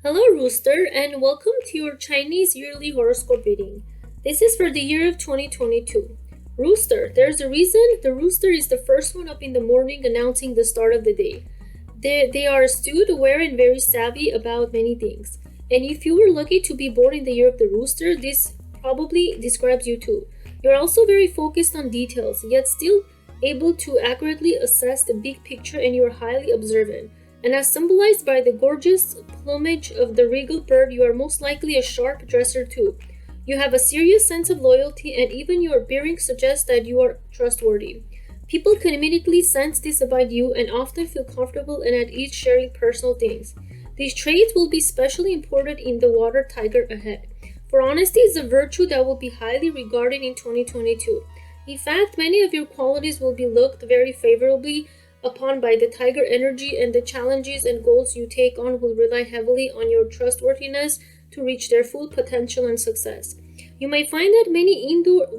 Hello, Rooster, and welcome to your Chinese yearly horoscope reading. This is for the year of 2022. Rooster, there's a reason the rooster is the first one up in the morning announcing the start of the day. They are astute, aware, and very savvy about many things. And if you were lucky to be born in the year of the rooster, this probably describes you too. You're also very focused on details, yet still able to accurately assess the big picture, and you're highly observant. And as symbolized by the gorgeous plumage of the regal bird, you are most likely a sharp dresser too. You have a serious sense of loyalty, and even your bearing suggests that you are trustworthy. People can immediately sense this about you and often feel comfortable and at ease sharing personal things. These traits will be especially important in the water tiger ahead. For honesty is a virtue that will be highly regarded in 2022. In fact, many of your qualities will be looked very favorably upon by the tiger energy, and the challenges and goals you take on will rely heavily on your trustworthiness to reach their full potential and success. You may find that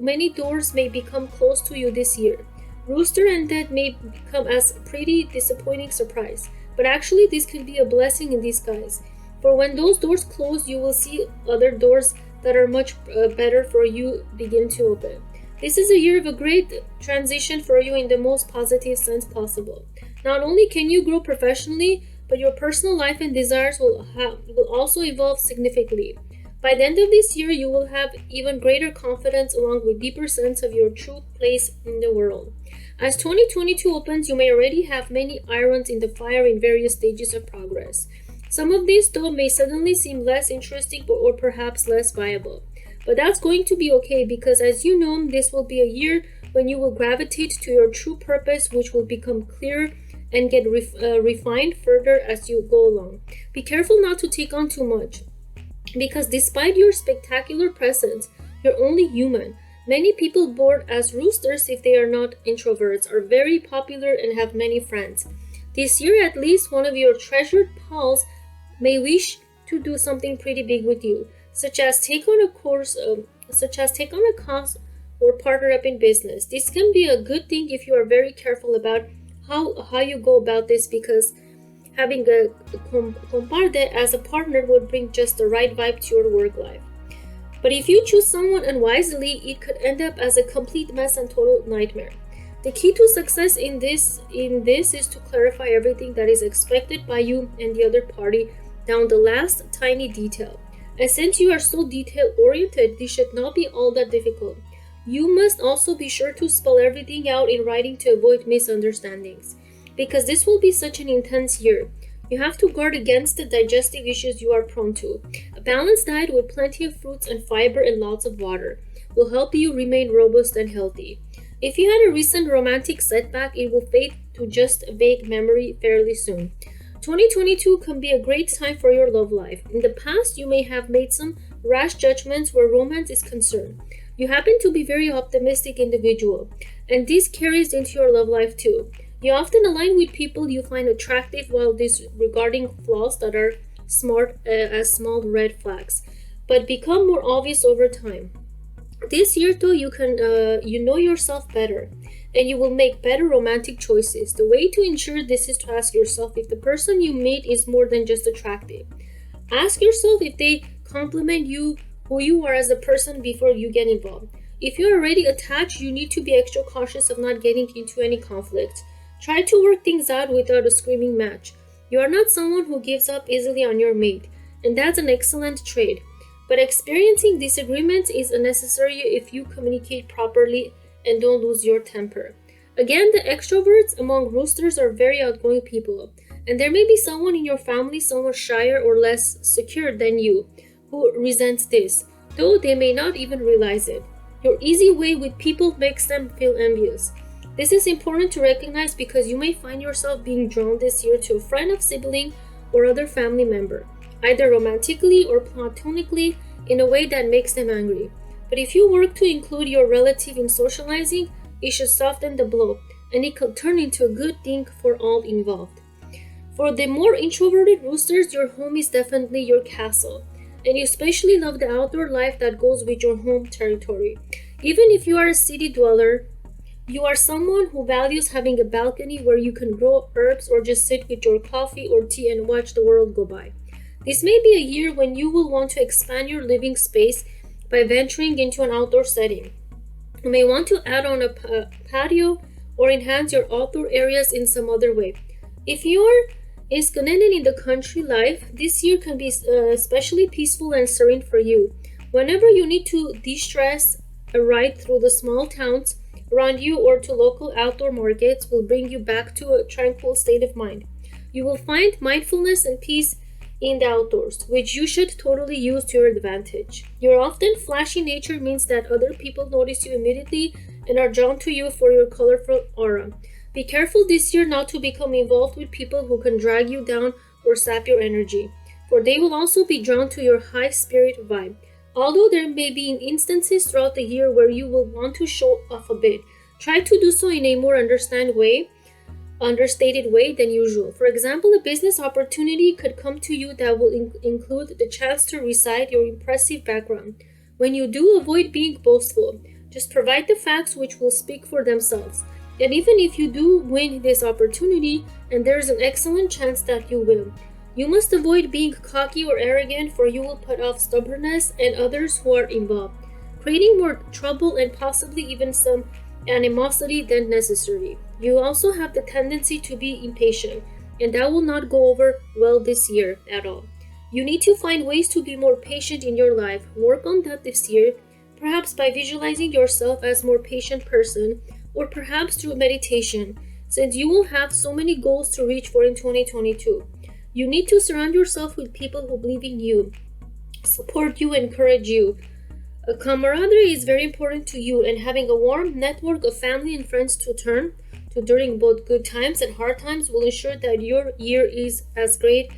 many doors may become closed to you this year. Rooster, and that may come as a pretty disappointing surprise. But actually this could be a blessing in disguise. For when those doors close, you will see other doors that are much better for you begin to open. This is a year of a great transition for you in the most positive sense possible. Not only can you grow professionally, but your personal life and desires will also evolve significantly. By the end of this year, you will have even greater confidence along with deeper sense of your true place in the world. As 2022 opens, you may already have many irons in the fire in various stages of progress. Some of these, though, may suddenly seem less interesting or perhaps less viable. But that's going to be okay, because as you know, this will be a year when you will gravitate to your true purpose, which will become clearer and get refined further as you go along. Be careful not to take on too much, because despite your spectacular presence, you're only human. Many people born as roosters, if they are not introverts, are very popular and have many friends. This year, at least one of your treasured pals may wish to do something pretty big with you, such as take on a course or partner up in business. This can be a good thing if you are very careful about how you go about this, because having a compadre as a partner would bring just the right vibe to your work life. But if you choose someone unwisely, it could end up as a complete mess and total nightmare. The key to success in this is to clarify everything that is expected by you and the other party down the last tiny detail. And since you are so detail-oriented, this should not be all that difficult. You must also be sure to spell everything out in writing to avoid misunderstandings, because this will be such an intense year. You have to guard against the digestive issues you are prone to. A balanced diet with plenty of fruits and fiber and lots of water will help you remain robust and healthy. If you had a recent romantic setback, it will fade to just a vague memory fairly soon. 2022 can be a great time for your love life. In the past, you may have made some rash judgments where romance is concerned. You happen to be a very optimistic individual, and this carries into your love life too. You often align with people you find attractive while disregarding flaws that are smart as small red flags, but become more obvious over time. This year, though, you know yourself better, and you will make better romantic choices. The way to ensure this is to ask yourself if the person you meet is more than just attractive. Ask yourself if they compliment you, who you are as a person, before you get involved. If you're already attached, you need to be extra cautious of not getting into any conflict. Try to work things out without a screaming match. You are not someone who gives up easily on your mate, and that's an excellent trait. But experiencing disagreements is unnecessary if you communicate properly and don't lose your temper. Again, the extroverts among roosters are very outgoing people, and there may be someone in your family, someone shyer or less secure than you, who resents this, though they may not even realize it. Your easy way with people makes them feel envious. This is important to recognize, because you may find yourself being drawn this year to a friend, of sibling, or other family member, either romantically or platonically, in a way that makes them angry. But if you work to include your relative in socializing, it should soften the blow, and it could turn into a good thing for all involved. For the more introverted roosters, your home is definitely your castle, and you especially love the outdoor life that goes with your home territory. Even if you are a city dweller, you are someone who values having a balcony where you can grow herbs or just sit with your coffee or tea and watch the world go by. This may be a year when you will want to expand your living space by venturing into an outdoor setting. You may want to add on a patio or enhance your outdoor areas in some other way. If you're isconnected in the country life, this year can be especially peaceful and serene for you. Whenever you need to de-stress, a ride through the small towns around you or to local outdoor markets will bring you back to a tranquil state of mind. You will find mindfulness and peace in the outdoors, which you should totally use to your advantage. Your often flashy nature means that other people notice you immediately and are drawn to you for your colorful aura. Be careful this year not to become involved with people who can drag you down or sap your energy, for they will also be drawn to your high spirit vibe. Although there may be instances throughout the year where you will want to show off a bit, try to do so in a more understated way than usual. For example, a business opportunity could come to you that will include the chance to recite your impressive background. When you do, avoid being boastful. Just provide the facts which will speak for themselves. And even if you do win this opportunity, and there is an excellent chance that you will, you must avoid being cocky or arrogant, for you will put off stubbornness and others who are involved, creating more trouble and possibly even some animosity than necessary. You also have the tendency to be impatient, and that will not go over well this year at all. You need to find ways to be more patient in your life. Work on that this year, perhaps by visualizing yourself as a more patient person, or perhaps through meditation, since you will have so many goals to reach for in 2022. You need to surround yourself with people who believe in you, support you, encourage you. A camaraderie is very important to you, and having a warm network of family and friends to turn to during both good times and hard times will ensure that your year is as great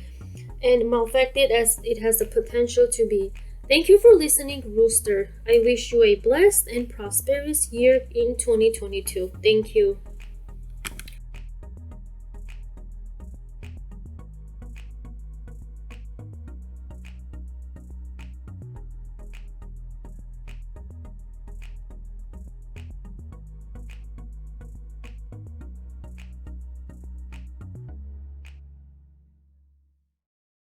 and malfacted as it has the potential to be. Thank you for listening, Rooster. I wish you a blessed and prosperous year in 2022. Thank you.